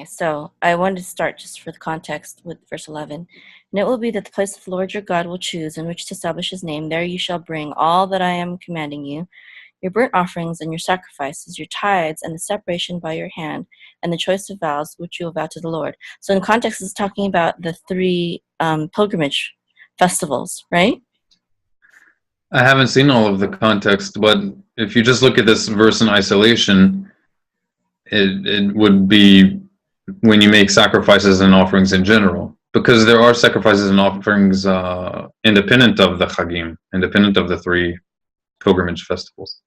So I wanted to start just for the context with verse 11. And it will be that the place the Lord your God will choose in which to establish his name, there you shall bring all that I am commanding you, your burnt offerings and your sacrifices, your tithes, and the separation by your hand, and the choice of vows which you will vow to the Lord. So in context, it's talking about the three pilgrimage festivals, right? I haven't seen all of the context, but if you just look at this verse in isolation, it would be when you make sacrifices and offerings in general, because there are sacrifices and offerings independent of the Chagim, independent of the three pilgrimage festivals.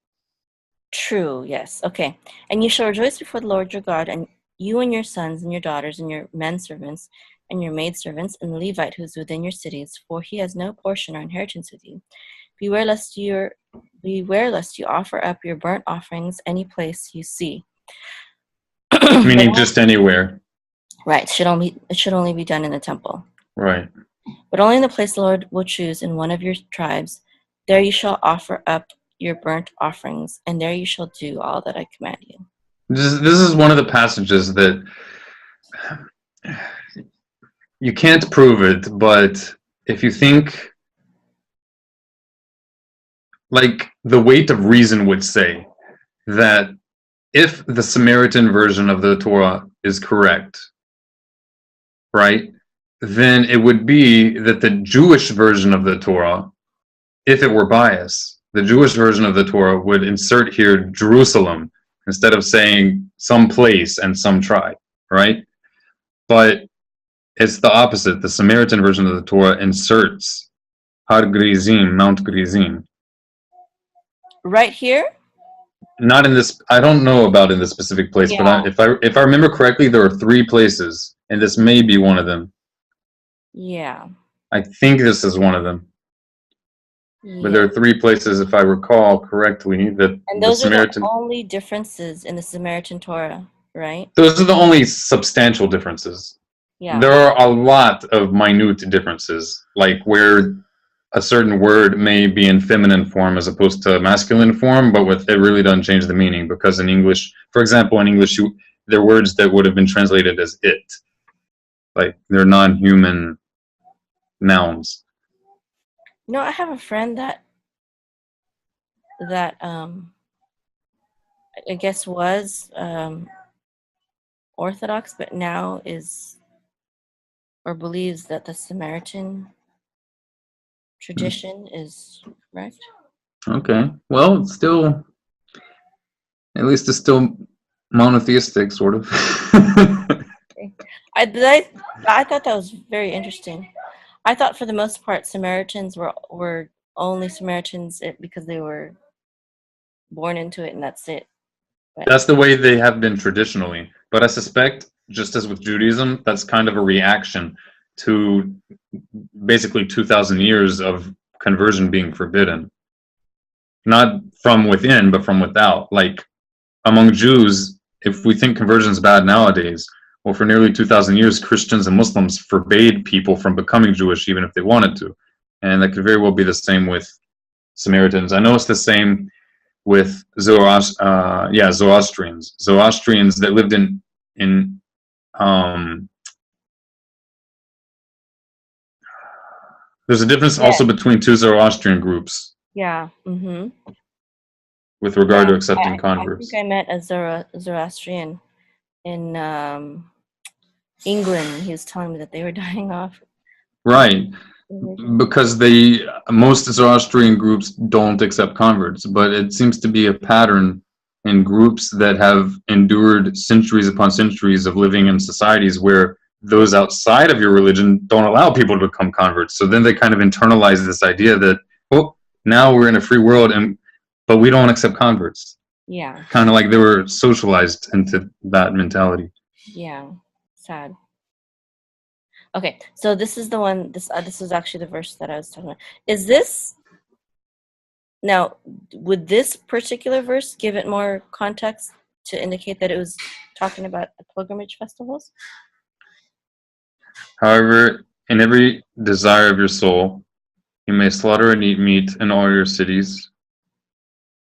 True, yes. Okay. And you shall rejoice before the Lord your God, and you and your sons and your daughters and your men servants and your maidservants and the Levite who is within your cities, for he has no portion or inheritance with you. Beware lest you offer up your burnt offerings any place you see. Meaning just anywhere. Right. It should only be done in the temple. Right. But only in the place the Lord will choose in one of your tribes, there you shall offer up your burnt offerings, and there you shall do all that I command you. This is one of the passages that you can't prove it, but if you think, like, the weight of reason would say that if the Samaritan version of the Torah is correct, right, then it would be that the Jewish version of the Torah, if it were biased, the Jewish version of the Torah would insert here Jerusalem instead of saying some place and some tribe, right? But it's the opposite. The Samaritan version of the Torah inserts Har Gerizim, Mount Gerizim. Right here? Not in this. I don't know about in this specific place, Yeah. but if I remember correctly, there are 3 places, and this may be one of them. Yeah. I think this is one of them. Yeah. But there are 3 places, if I recall correctly, that And the those Samaritan. are the only differences in the Samaritan Torah, right? Those are the only substantial differences. Yeah. There are a lot of minute differences, like where a certain word may be in feminine form as opposed to masculine form, but it really doesn't change the meaning, because in English, for example, in English, there are words that would have been translated as it, like they're non-human nouns. I have a friend that I guess was Orthodox, but now is or believes that the Samaritan tradition is correct. Okay, well, it's still, at least it's still monotheistic, sort of. I thought that was very interesting. I thought for the most part Samaritans were only Samaritans because they were born into it and that's it. But That's the way they have been traditionally. But I suspect, just as with Judaism, that's kind of a reaction to basically 2,000 years of conversion being forbidden. Not from within, but from without. Like, among Jews, if we think conversion is bad nowadays, well, for nearly 2,000 years, Christians and Muslims forbade people from becoming Jewish, even if they wanted to. And that could very well be the same with Samaritans. I know it's the same with Zoroastrians. Zoroastrians that lived in there's a difference also between 2 Zoroastrian groups. Yeah. Mm-hmm. With regard to accepting converts. I think I met a Zoroastrian in England. He was telling me that they were dying off. Right. Because most Zoroastrian groups don't accept converts, but it seems to be a pattern in groups that have endured centuries upon centuries of living in societies where those outside of your religion don't allow people to become converts. So then they kind of internalize this idea that, oh, now we're in a free world, but we don't accept converts. Yeah. Kind of like they were socialized into that mentality. Yeah. Sad. Okay, so this is the one. This is actually the verse that I was talking about. Is this now? Would this particular verse give it more context to indicate that it was talking about the pilgrimage festivals? However, in every desire of your soul, you may slaughter and eat meat in all your cities.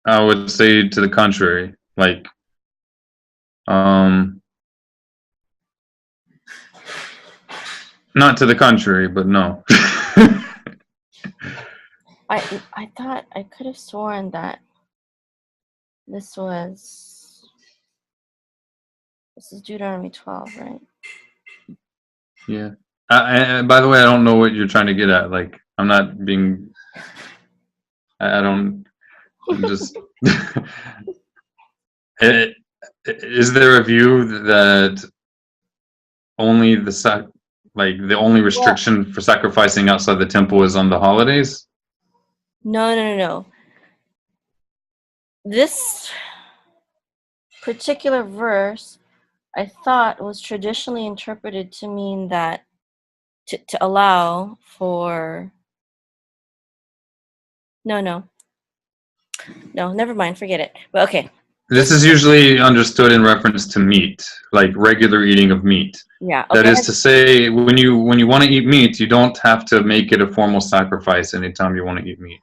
I would say to the contrary, like, Not to the contrary, but no. I thought I could have sworn that this is Deuteronomy 12, right? Yeah. By the way, I don't know what you're trying to get at. Like, I'm not being. I don't. I'm just. Is there a view that only the only Well, restriction for sacrificing outside the temple is on the holidays? no. This particular verse, I thought, was traditionally interpreted to mean that to allow for. No, never mind, forget it. But okay, This just is usually understood in reference to meat, like regular eating of meat. yeah, That okay, is to say, when you want to eat meat, you don't have to make it a formal sacrifice anytime you want to eat meat.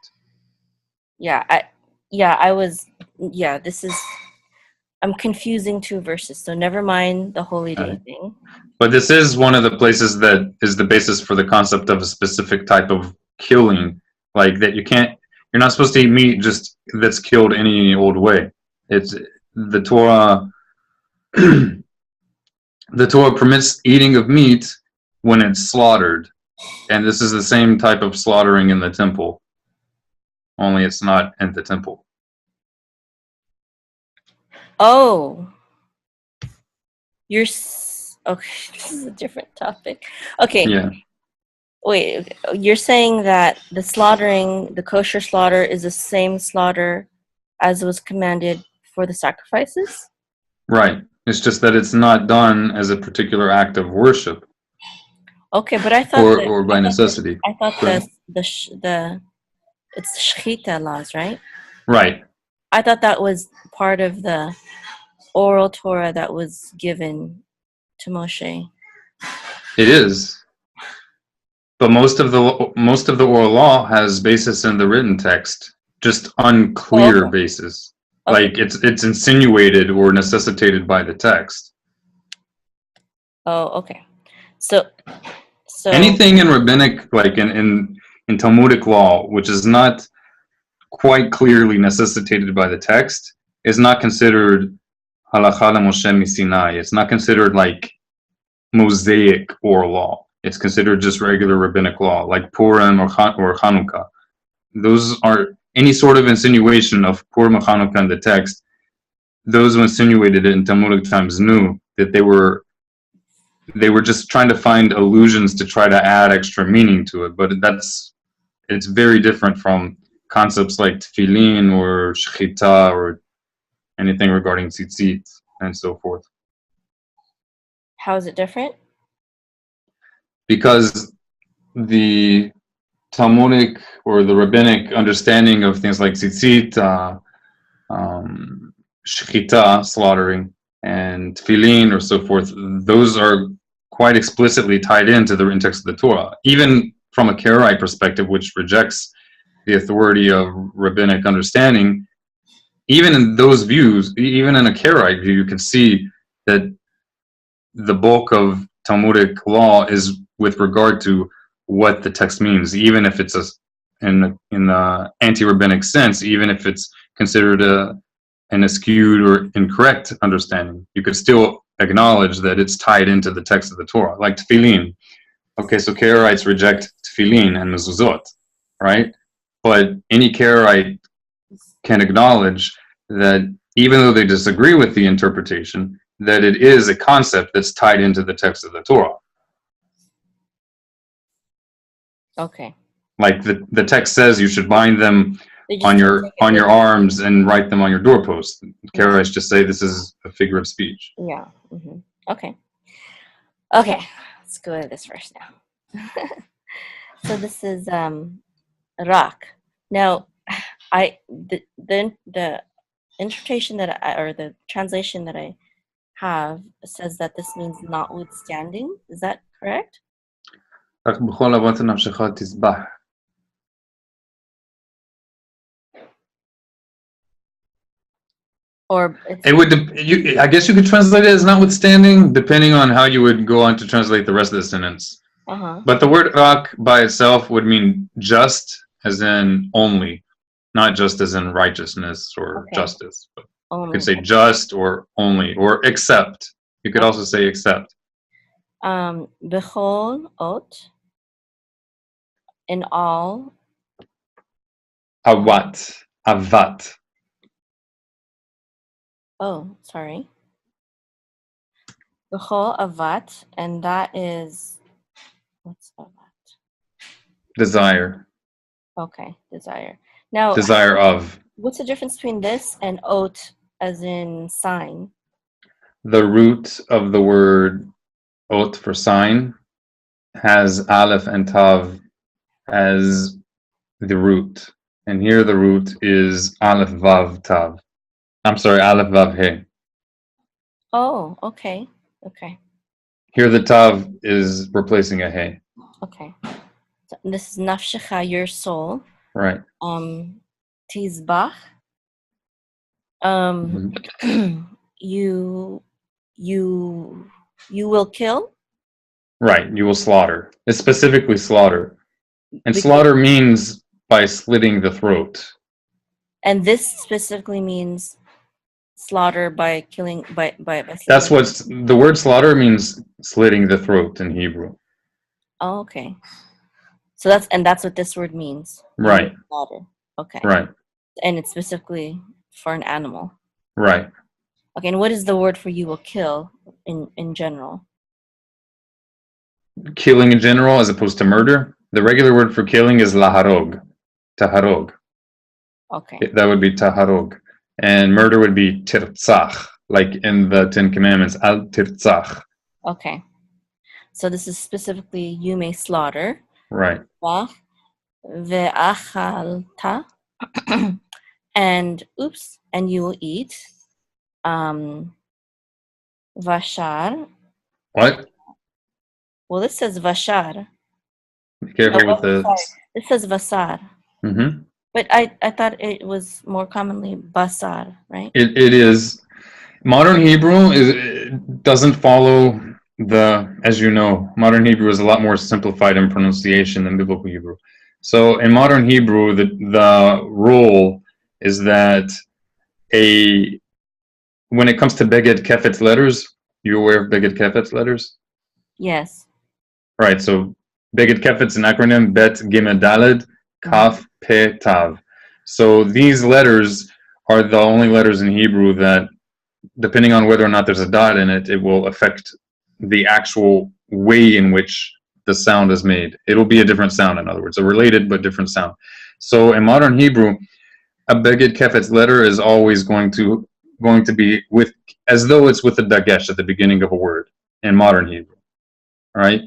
yeah, I was, yeah, this is, I'm confusing two verses, so never mind the holy day Right. thing. But this is one of the places that is the basis for the concept of a specific type of killing, like that you're not supposed to eat meat just that's killed any old way. It's the Torah. The Torah permits eating of meat when it's slaughtered, and this is the same type of slaughtering in the temple, only it's not in the temple. Oh, okay, this is a different topic. Okay, Yeah, wait, you're saying that the kosher slaughter is the same slaughter as was commanded for the sacrifices? right. It's just that it's not done as a particular act of worship Okay, but I thought that or by necessity. I thought Go ahead. the it's shechita laws, right? Right. I thought that was part of the oral Torah that was given to Moshe. It is. But most of the oral law has basis in the written text, just Oh, unclear okay. basis. Okay. Like it's insinuated or necessitated by the text. Oh, okay. So, so Anything in rabbinic, like in Talmudic law, which is not quite clearly necessitated by the text, is not considered halacha Moshe Sinai. It's not considered like Mosaic oral law. It's considered just regular rabbinic law, like Purim or Hanukkah. Those are any sort of insinuation of Purim or Hanukkah in the text. Those who insinuated it in Talmudic times knew that they were just trying to find allusions to try to add extra meaning to it. But it's very different from concepts like tefillin or shechita or anything regarding tzitzit and so forth. how is it different? Because the Talmudic or the rabbinic understanding of things like tzitzit, shechita, slaughtering, and tefillin or so forth, those are quite explicitly tied into the written text of the Torah. Even from a Karaite perspective, which rejects the authority of rabbinic understanding, even in those views, even in a Karaite view, you can see that the bulk of Talmudic law is with regard to what the text means, even if it's in the anti-rabbinic sense, even if it's considered an skewed or incorrect understanding, you could still acknowledge that it's tied into the text of the Torah, like tefillin. Okay, so Karaites reject tefillin and mezuzot, right? But any Karaite can acknowledge that even though they disagree with the interpretation, that it is a concept that's tied into the text of the Torah. Okay. Like the text says you should bind them They just on didn't take it your literal. arms and write them on your doorposts. Yeah. Karaites just say this is a figure of speech. Yeah. Okay. Okay. Let's go to this verse now. So this is rock. Now, the interpretation or the translation that I have says that this means notwithstanding. Is that correct? Or It would. I guess you could translate it as notwithstanding, depending on how you would go on to translate the rest of the sentence. Uh-huh. But the word rak by itself would mean just, as in only, not just as in righteousness or Okay. justice. But you could Only. say just or only or except. You could Okay. also say except. Bechol ot, in all. Awat, avat. Oh, sorry. Bechol avat, and that is, what's avat? Desire. Okay, desire. Now, Desire of. what's the difference between this and ot, as in sign? The root of the word ot for sign has aleph and tav as the root. And here the root is aleph vav tav. I'm sorry, aleph vav he. Oh, okay. Okay. Here the tav is replacing a he. Okay. So this is nafshecha, your soul. Right. Tizbach. You you will kill. Right. You will slaughter. It's specifically slaughter. And Because, slaughter means by slitting the throat. and this specifically means slaughter by killing by That's slitting. what's the word slaughter means slitting the throat in Hebrew. Oh, okay. So that's what this word means. You Right. will slaughter. Okay. Right. And it's specifically for an animal. Right. Okay, and what is the word for you will kill in general? Killing in general as opposed to murder. The regular word for killing is laharog. Taharog. Okay. That would be taharog. And murder would be tirtzach, like in the Ten Commandments, al tirtzach. Okay. So this is specifically you may slaughter. Right. Ve'achalta. And and you will eat. Vashar. What? Well, this says vashar. Be careful with Oh, the. sorry. This says vasar. Mm-hmm. But I thought it was more commonly basar, right? It is. Modern Hebrew doesn't follow the, as you know, modern Hebrew is a lot more simplified in pronunciation than biblical Hebrew. So in modern Hebrew, the rule is that a when it comes to BeGeD KeFeT letters, you aware of BeGeD KeFeT letters? Yes. Right. So BeGeD KeFet's an acronym: Bet Gimel Daled Kaf Pe Tav. So these letters are the only letters in Hebrew that, depending on whether or not there's a dot in it, it will affect the actual way in which the sound is made. It'll be a different sound, in other words, a related but different sound. So in modern Hebrew, a BeGeD KeFet's letter is always going to be with, as though it's with a dagesh at the beginning of a word in modern Hebrew. Right?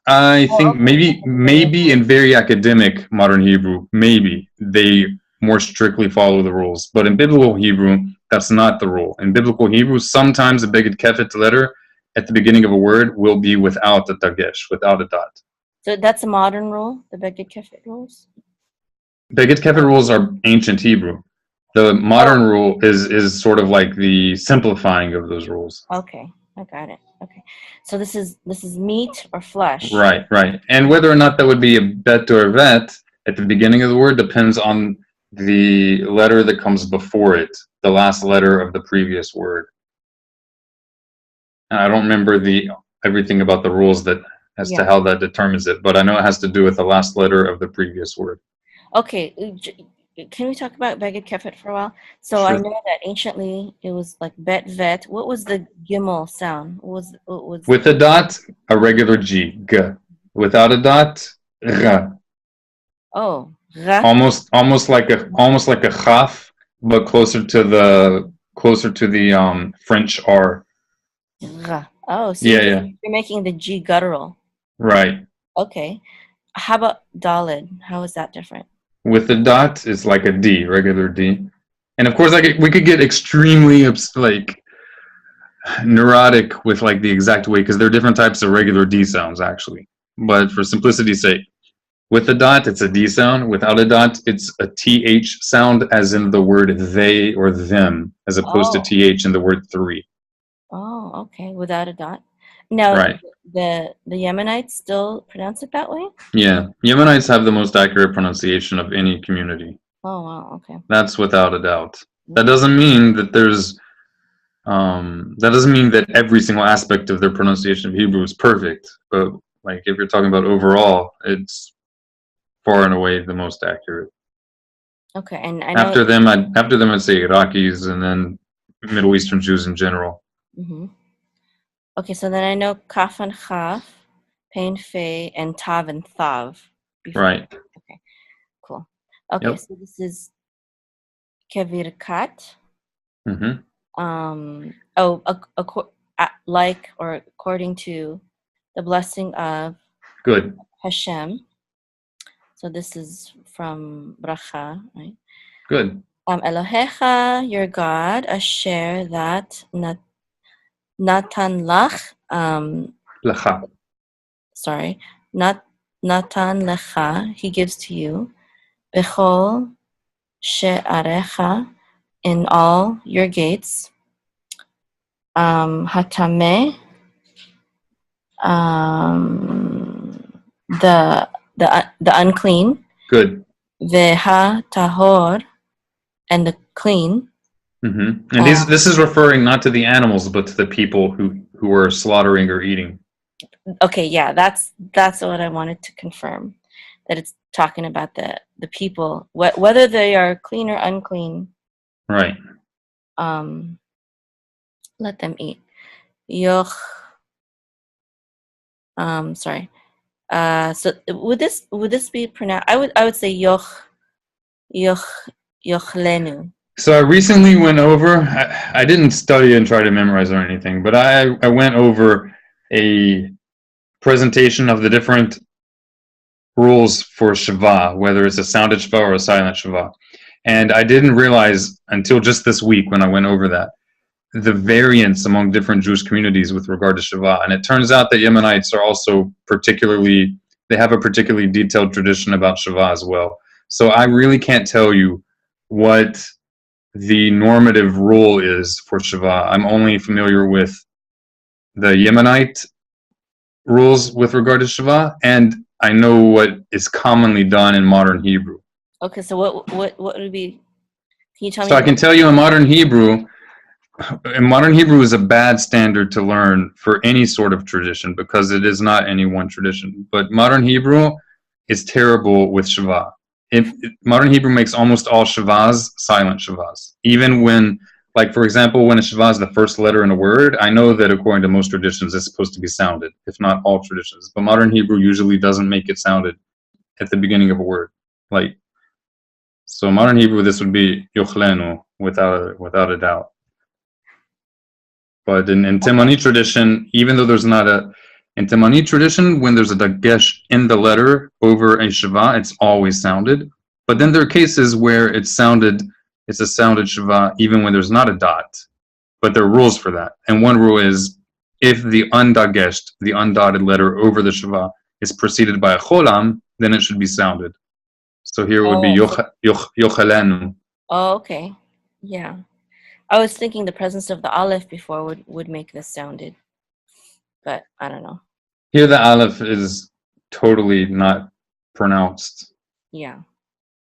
I Oh, think okay. maybe in very academic modern Hebrew, maybe they more strictly follow the rules. But in biblical Hebrew, that's not the rule. In biblical Hebrew, sometimes a BeGeD KeFet letter at the beginning of a word will be without a dagesh, without a dot. So that's a modern rule, the BeGeD KeFet rules? BeGeD KeFet rules are ancient Hebrew. The modern rule is sort of like the simplifying of those rules. Okay, I got it. Okay. So this is meat or flesh. Right, right. And whether or not that would be a bet or a vet at the beginning of the word depends on the letter that comes before it, the last letter of the previous word. And I don't remember everything about the rules that as to Yeah. how that determines it, but I know it has to do with the last letter of the previous word. Okay. Can we talk about BeGeD KeFet for a while? So I Sure. know that anciently it was like bet vet. What was the gimel sound? What was With a dot, a regular G, G. Without a dot, R. oh ra Almost like a chaf, but closer to the French R. ra. Oh, so Yeah, yeah. you're making the G guttural. Right. Okay. How about Dalid? How is that different? With the dot, it's like a D, regular D. And of course, we could get extremely like neurotic with like the exact way because there are different types of regular D sounds actually. But for simplicity's sake, with a dot, it's a D sound. Without a dot, it's a TH sound, as in the word they or them, as opposed to Oh, TH in the word three. oh, okay. Without a dot. Now, Right. the Yemenites still pronounce it that way? Yeah. Yemenites have the most accurate pronunciation of any community. Oh, wow. Okay. That's without a doubt. That doesn't mean that that doesn't mean that every single aspect of their pronunciation of Hebrew is perfect. But like if you're talking about overall, it's far and away the most accurate. Okay, and I know. After them I'd say Iraqis and then Middle Eastern Jews in general. Mhm. Okay, so then I know Kaf and Chaf, Pain, Fe, and Tav and Thav before. Right. Okay, cool. Okay, Yep. so this is Kevirkat. Mm-hmm. Like or according to the blessing of Good. Hashem. So this is from Bracha, right? Good. Elohecha, your God, Asher, that Natan Lach, Lecha. sorry, not Natan Lecha, he gives to you, Bechol She'arecha, in all your gates, Hatame, the unclean, Good. Veha Tahor, and the clean. Mm-hmm. And this is referring not to the animals, but to the people who are slaughtering or eating. Okay, yeah, that's what I wanted to confirm. That it's talking about the people, whether they are clean or unclean. Right. Let them eat. Yoch. Sorry. So would this be pronounced? I would say yochlenu. So I recently went over. I didn't study and try to memorize or anything, but I went over a presentation of the different rules for Sheva, whether it's a sounded Sheva or a silent Sheva. And I didn't realize until just this week when I went over that, the variance among different Jewish communities with regard to Sheva. And it turns out that Yemenites are also they have a particularly detailed tradition about Sheva as well. So I really can't tell you what the normative rule is for Sheva. I'm only familiar with the Yemenite rules with regard to Sheva, and I know what is commonly done in modern Hebrew. Okay, so what would be? Can you tell me? So I can tell you in modern Hebrew is a bad standard to learn for any sort of tradition because it is not any one tradition. But modern Hebrew is terrible with Sheva. Modern Hebrew makes almost all Shevas silent Shevas. Even when, like for example, when a Sheva is the first letter in a word, I know that according to most traditions it's supposed to be sounded, if not all traditions. But modern Hebrew usually doesn't make it sounded at the beginning of a word. So modern Hebrew, this would be yochlenu without a doubt. But in Temani tradition, even though there's not in Temani tradition, when there's a dagesh in the letter over a Sheva, it's always sounded. But then there are cases where it's a sounded Sheva even when there's not a dot. But there are rules for that. And one rule is if the undageshed, the undotted letter over the Sheva is preceded by a cholam, then it should be sounded. So here it would be yochalenu. Oh, okay. Yeah. I was thinking the presence of the aleph before would make this sounded, but I don't know. Here the aleph is totally not pronounced. Yeah.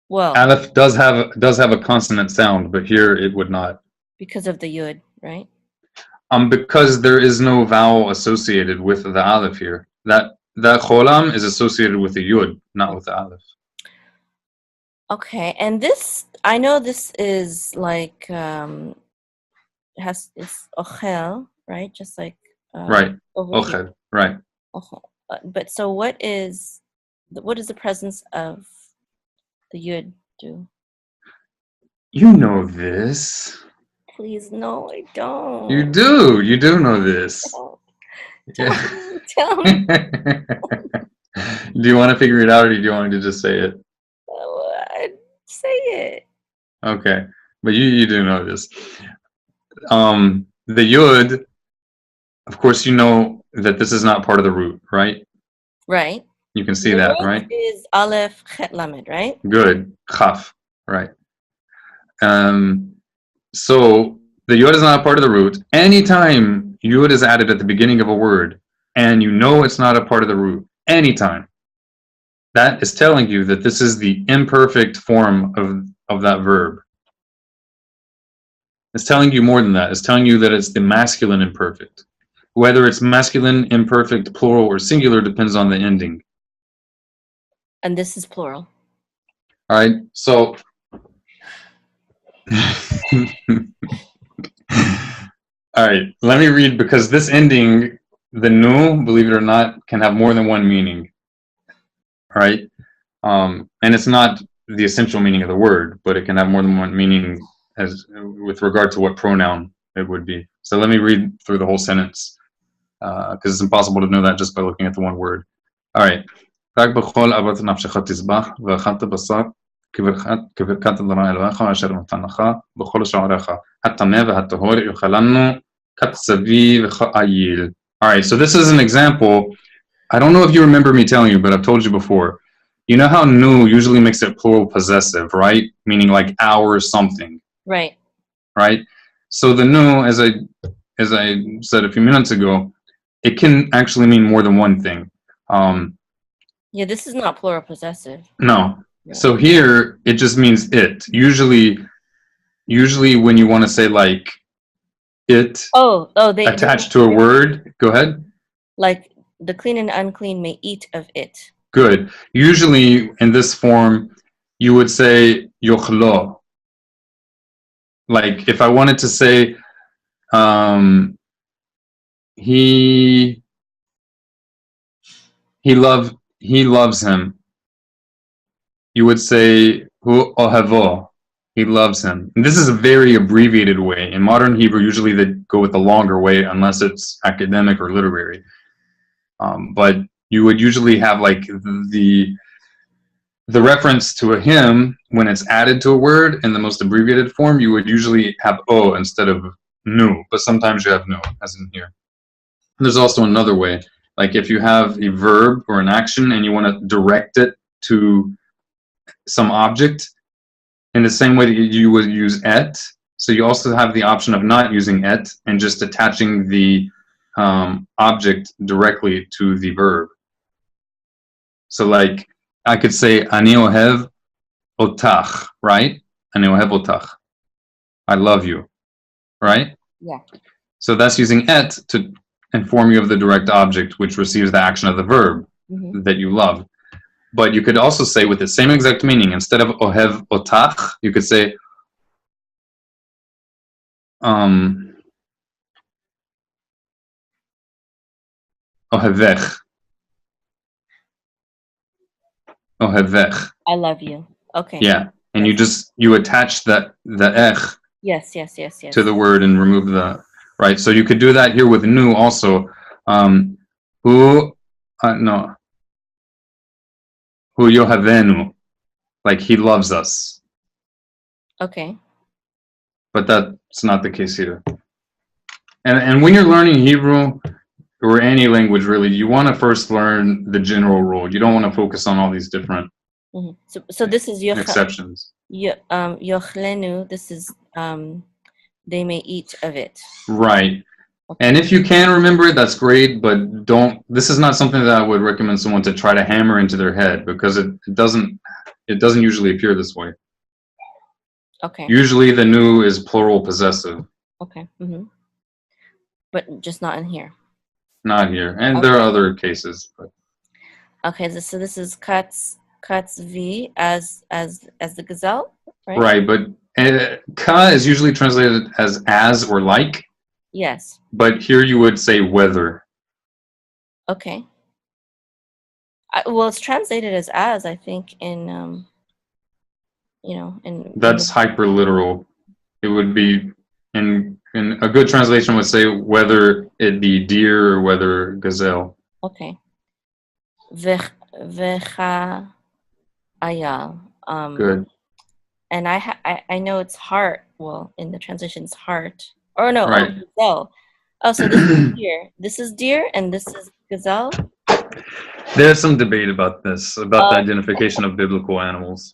Well, Aleph does have a consonant sound, but here it would not. Because of the yud, right? Because there is no vowel associated with the aleph here. That cholam is associated with the yud, not with the aleph. Okay, and this I know this is like it's ochel, right? Just like Right. over Ochel. here. Right. Ochel. But so what is the presence of the yud do? You know this. Please, no, I don't. You do know this. Tell me. Do you want to figure it out, or do you want me to just say it? Say it. Okay, but you do know this. The yud, of course, you know that this is not part of the root, right? Right. You can see that, right? Is aleph chet lamed, right? Good. Chaf, right? So the yod is not part of the root. Anytime yod is added at the beginning of a word, and you know it's not a part of the root anytime, that is telling you that this is the imperfect form of that verb. It's telling you more than that. It's telling you that it's the masculine imperfect. Whether it's masculine, imperfect, plural, or singular depends on the ending. And this is plural. All right, so all right, let me read, because this ending, the nu, believe it or not, can have more than one meaning. All right, and it's not the essential meaning of the word, but it can have more than one meaning as with regard to what pronoun it would be. So let me read through the whole sentence, because it's impossible to know that just by looking at the one word. All right. רק בכל אהבת נפשך תזבח, ואכלת בשר, כברכת אדוני אלוהיך, אשר נתן לך, בכל שעריך, הטמא והטהור יאכלנו, כצבי וכאיל. All right, so this is an example. I don't know if you remember me telling you, but I've told you before. You know how nu usually makes it plural possessive, right? Meaning like our something. Right. Right? So the nu, as I said a few minutes ago, it can actually mean more than one thing. Yeah, this is not plural possessive. No. So here it just means it. Usually when you want to say like it they attached to a word, go ahead. Like the clean and unclean may eat of it. Good. Usually in this form you would say yochlo. Like if I wanted to say he loves him, you would say hu ohavo, he loves him. And this is a very abbreviated way. In modern Hebrew, usually they go with the longer way unless it's academic or literary. But you would usually have like the reference to a him when it's added to a word in the most abbreviated form. You would usually have o instead of nu, but sometimes you have nu, as in here. And there's also another way, like if you have a verb or an action and you want to direct it to some object, in the same way that you would use et. So you also have the option of not using et and just attaching the object directly to the verb. So like I could say ani ohev otach, right? Ani ohev otach, I love you, right? Yeah. So that's using et to inform you of the direct object which receives the action of the verb that you love. But you could also say with the same exact meaning, instead of ohev otach, you could say ohevech. Ohevech. I love you. Okay. Yeah. And you attach the ech yes to the word and remove the right. So you could do that here with nu also. Hu yohavenu, like he loves us. Okay. But that's not the case here. And when you're learning Hebrew or any language really, you want to first learn the general rule. You don't want to focus on all these different so this is exceptions. Yochlenu, this is they may eat of it. Right. Okay. And if you can remember it, that's great, but this is not something that I would recommend someone to try to hammer into their head, because it doesn't usually appear this way. Okay. Usually the nu is plural possessive. Okay. But just not in here. Not here. And there are other cases, but okay, so this is katz v as the gazelle, right? Right, but ka is usually translated as or like. Yes. But here you would say whether. Okay. Well, it's translated as I think in That's hyper literal. It would be in a good translation would say whether it be deer or whether gazelle. Okay. Vecha ayal. Good. And I know it's heart. Well, in the translation, it's heart. Or no, right. Gazelle. Oh, so this is deer. This is deer, and this is gazelle. There's some debate about this, about the identification of biblical animals.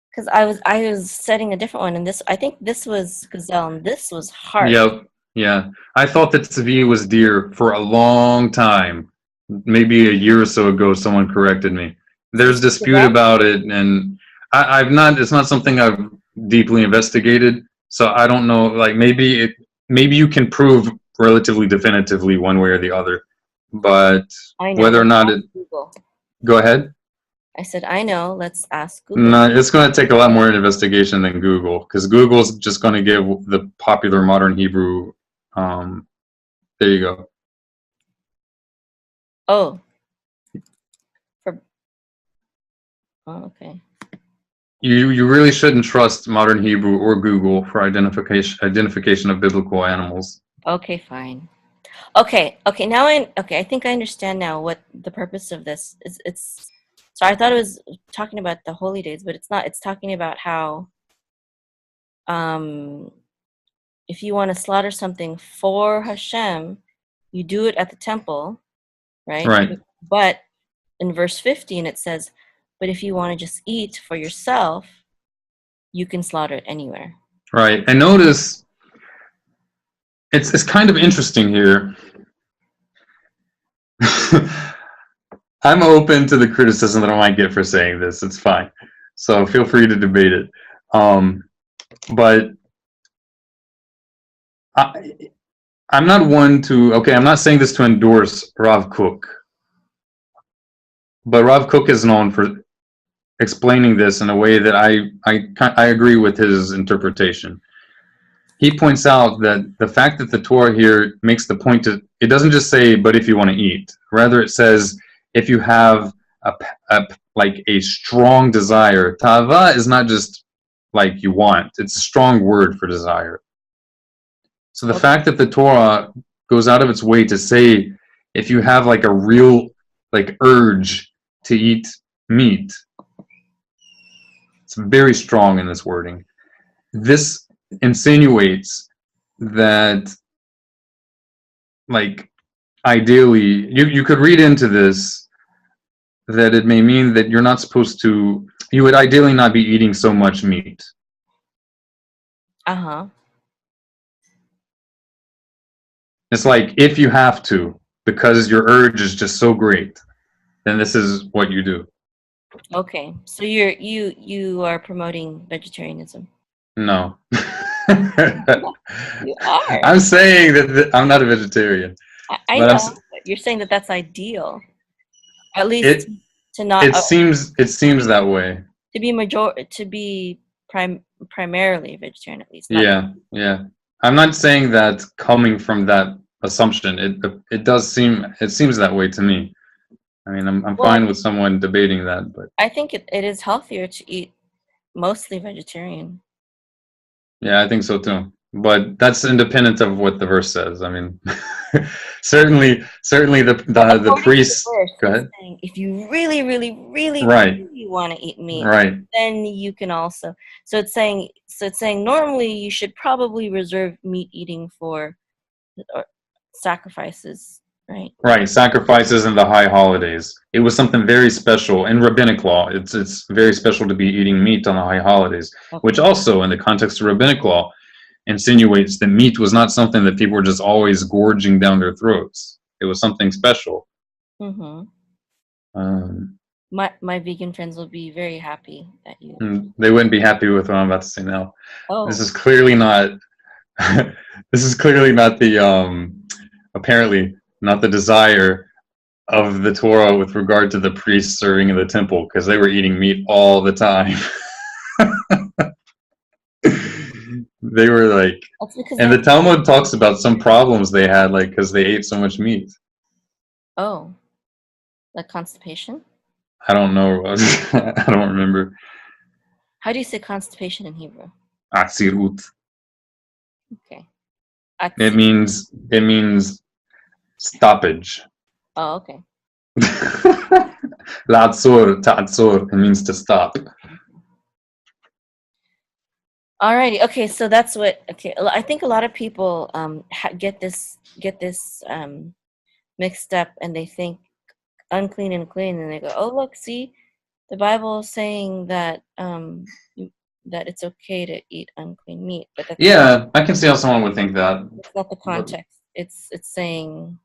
Because I was setting a different one, and I think this was gazelle, and this was heart. Yep. Yeah. I thought that Sevilla was deer for a long time. Maybe a year or so ago, someone corrected me. There's dispute Correct? about it, and I've not. It's not something I've deeply investigated, so I don't know. Like maybe you can prove relatively definitively one way or the other, but I know. whether or Let's not ask it. Google. Go ahead. I said, I know. Let's ask Google. No, it's going to take a lot more investigation than Google, because Google's just going to give the popular modern Hebrew. Um, there you go. Oh, for okay. You really shouldn't trust modern Hebrew or Google for identification of biblical animals. Okay, fine. Okay. Now I think I understand now what the purpose of this is. It's so I thought it was talking about the holy days, but it's not. It's talking about how um if you want to slaughter something for Hashem, you do it at the temple, right? Right, But in verse 15 it says, but if you want to just eat for yourself, you can slaughter it anywhere. right. And notice it's kind of interesting here. I'm open to the criticism that I might get for saying this. It's fine. So feel free to debate it. But I'm not one to, okay, I'm not saying this to endorse Rav Kook, but Rav Kook is known for explaining this in a way that I agree with his interpretation. He points out that the fact that the Torah here makes the point that it doesn't just say, but if you want to eat. Rather, it says, if you have like a strong desire. Tava is not just like you want. It's a strong word for desire. So the fact that the Torah goes out of its way to say, if you have like a real like urge to eat meat, it's very strong in this wording. This insinuates that, like, ideally, you could read into this that it may mean that you're not supposed to, you would ideally not be eating so much meat. Uh-huh. It's like, if you have to, because your urge is just so great, then this is what you do. Okay. So you are promoting vegetarianism. No. You are. I'm saying that I'm not a vegetarian, I but know. But you're saying that that's ideal. At least it to not it seems that way. to be primarily vegetarian, at least. Not Yeah. I'm not saying that coming from that assumption. It seems that way to me. I mean, I'm well, fine with someone debating that, but I think it is healthier to eat mostly vegetarian. yeah, I think so too. But that's independent of what the verse says. I mean, certainly the According to the priests. verse, Go it's ahead. saying if you really, really, really, Right, really want to eat meat, right. then you can also. So it's saying normally you should probably reserve meat eating for sacrifices, right? Right, sacrifices and the high holidays. It was something very special in rabbinic law. It's very special to be eating meat on the high holidays, which Okay. also, in the context of rabbinic law, insinuates that meat was not something that people were just always gorging down their throats. It was something special. Mm-hmm. Um, My vegan friends will be very happy that you. and they wouldn't be happy with what I'm about to say now. This Oh, is clearly not. This is clearly not the apparently not the desire of the Torah with regard to the priests serving in the temple, because they were eating meat all the time. They were like, that's because and they. the Talmud talks about some problems they had, like because they ate so much meat. Oh, like constipation. I don't know. I don't remember. How do you say constipation in Hebrew? Atzirut. Okay. It means stoppage. Oh, okay. La'atzor, ta'atzor. It means to stop. Alrighty. Okay, so that's what. Okay, I think a lot of people get this mixed up, and they think unclean and clean, and they go, "Oh, look, see, the Bible is saying that that it's okay to eat unclean meat," but that's Yeah, I can see how someone would think that. that's not the context. It's saying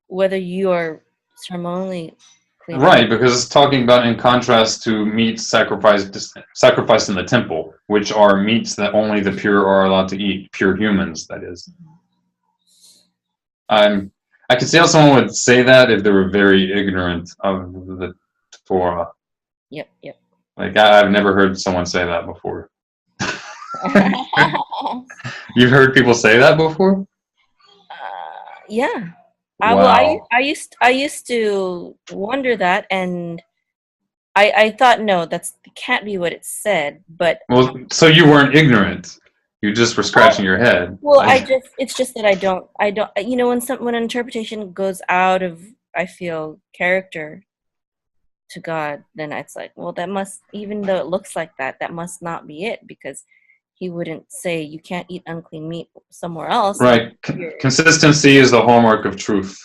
whether you are ceremonially clean. Right, because it's talking about in contrast to meats sacrificed in the temple, which are meats that only the pure are allowed to eat, pure humans, that is. I could see how someone would say that if they were very ignorant of the Torah. Yep, yep. Like I've never heard someone say that before. You've heard people say that before? Yeah. Wow. I used to wonder that, and I thought no, that can't be what it said. But Well, so you weren't ignorant. You just were scratching your head. well, Like, it's just that I don't when an interpretation goes out of, I feel, character to God, then it's like, well, that must, even though it looks like that must not be it, because he wouldn't say you can't eat unclean meat somewhere else. right. Consistency is the hallmark of truth.